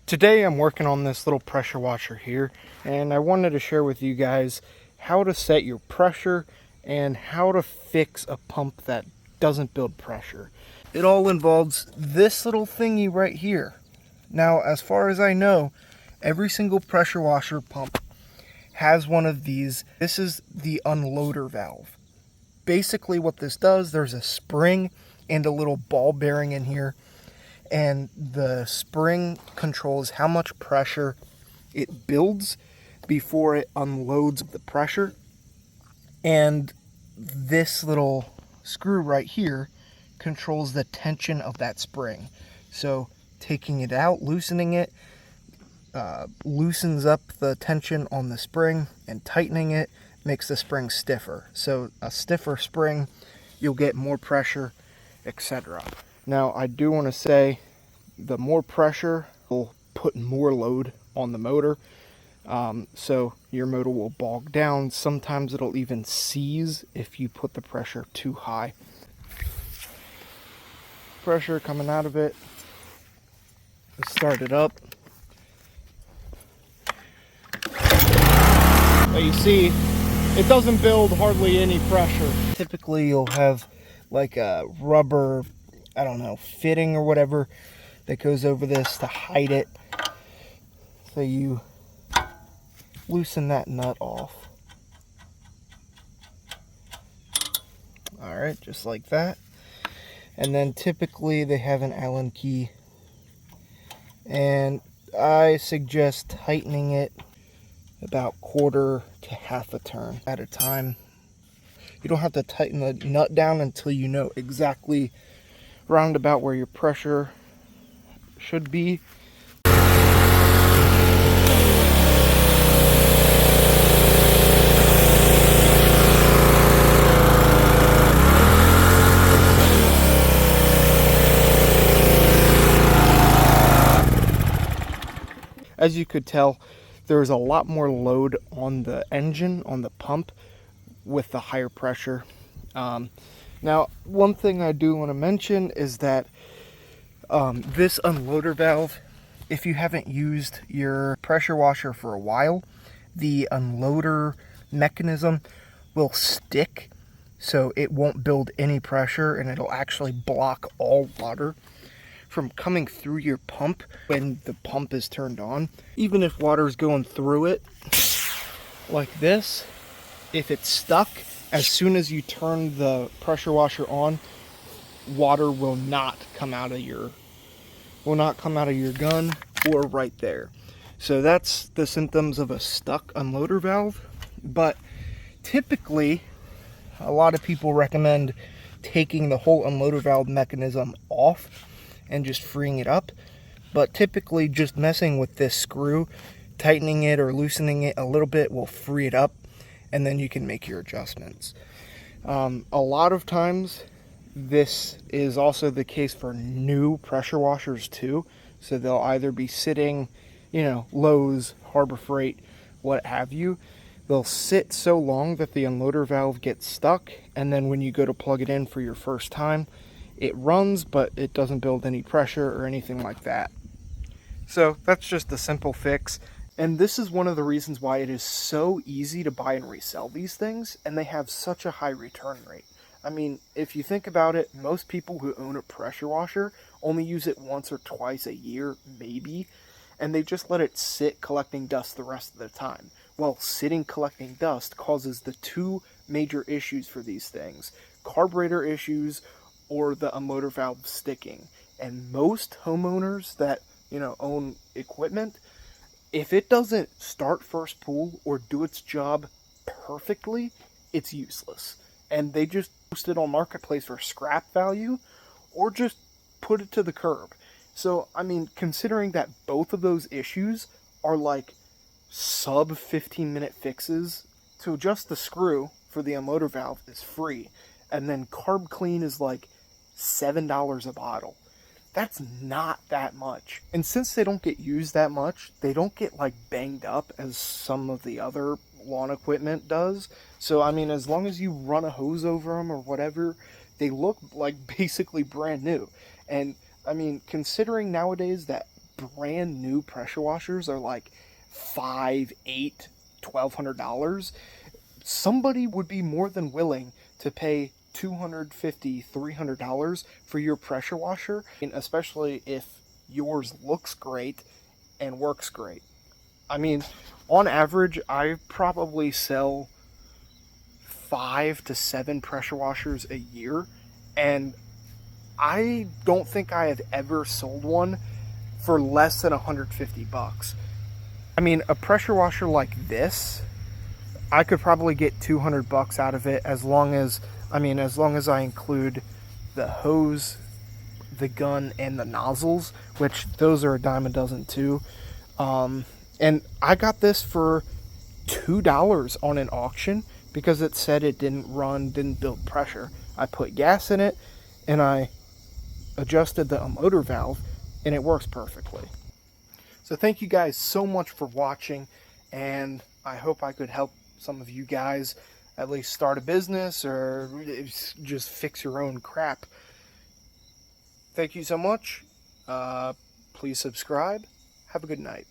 Today I'm working on this little pressure washer here, and I wanted to share with you guys how to set your pressure and how to fix a pump that doesn't build pressure. It all involves this little thingy right here. Now, as far as I know, every single pressure washer pump has one of these. This is the unloader valve. Basically what this does, there's a spring and a little ball bearing in here, and the spring controls how much pressure it builds before it unloads the pressure. And this little screw right here controls the tension of that spring. So taking it out, loosening it, loosens up the tension on the spring, and tightening it makes the spring stiffer. So a stiffer spring, you'll get more pressure, etc. Now, I do want to say the more pressure will put more load on the motor. So your motor will bog down. Sometimes it'll even seize if you put the pressure too high. Pressure coming out of it. Let's start it up. But you see, it doesn't build hardly any pressure. Typically you'll have like a rubber, I don't know, fitting or whatever that goes over this to hide it. So you loosen that nut off. Alright, just like that. And then typically they have an Allen key. And I suggest tightening it about quarter to half a turn at a time. You don't have to tighten the nut down until you know exactly roundabout where your pressure should be. As you could tell, there's a lot more load on the engine, on the pump, with the higher pressure. Now, one thing I do want to mention is that this unloader valve, if you haven't used your pressure washer for a while, the unloader mechanism will stick, so it won't build any pressure, and it'll actually block all water from coming through your pump when the pump is turned on. Even if water is going through it like this, if it's stuck, as soon as you turn the pressure washer on, water will not come out of your gun or right there. So that's the symptoms of a stuck unloader valve. But typically a lot of people recommend taking the whole unloader valve mechanism off and just freeing it up. But typically just messing with this screw, tightening it or loosening it a little bit will free it up, and then you can make your adjustments. A lot of times this is also the case for new pressure washers too. So they'll either be sitting, Lowe's, Harbor Freight, what have you. They'll sit so long that the unloader valve gets stuck, and then when you go to plug it in for your first time, it runs, but it doesn't build any pressure or anything like that. So that's just a simple fix. And this is one of the reasons why it is so easy to buy and resell these things, and they have such a high return rate. I mean, if you think about it, most people who own a pressure washer only use it once or twice a year, maybe, and they just let it sit collecting dust the rest of the time. Well, sitting collecting dust causes the two major issues for these things: carburetor issues or the unloader valve sticking. And most homeowners that, own equipment, if it doesn't start first pull or do its job perfectly, it's useless. And they just post it on Marketplace for scrap value or just put it to the curb. So, I mean, considering that both of those issues are like sub 15-minute fixes, to adjust the screw for the unloader valve is free. And then carb clean is like $7 a bottle. That's not that much. And since they don't get used that much, they don't get like banged up as some of the other lawn equipment does. So, I mean, as long as you run a hose over them or whatever, they look like basically brand new. And I mean, considering nowadays that brand new pressure washers are like $5, $8, $1,200, somebody would be more than willing to pay $250, $300 for your pressure washer, and especially if yours looks great and works great. I mean, on average, I probably sell 5 to 7 pressure washers a year, and I don't think I have ever sold one for less than 150 bucks. I mean, a pressure washer like this, I could probably get 200 bucks out of it, as long as I include the hose, the gun, and the nozzles, which those are a dime a dozen too. And I got this for $2 on an auction because it said it didn't build pressure. I put gas in it and I adjusted the unloader valve, and it works perfectly. So thank you guys so much for watching, and I hope I could help some of you guys at least start a business or just fix your own crap. Thank you so much. Please subscribe. Have a good night.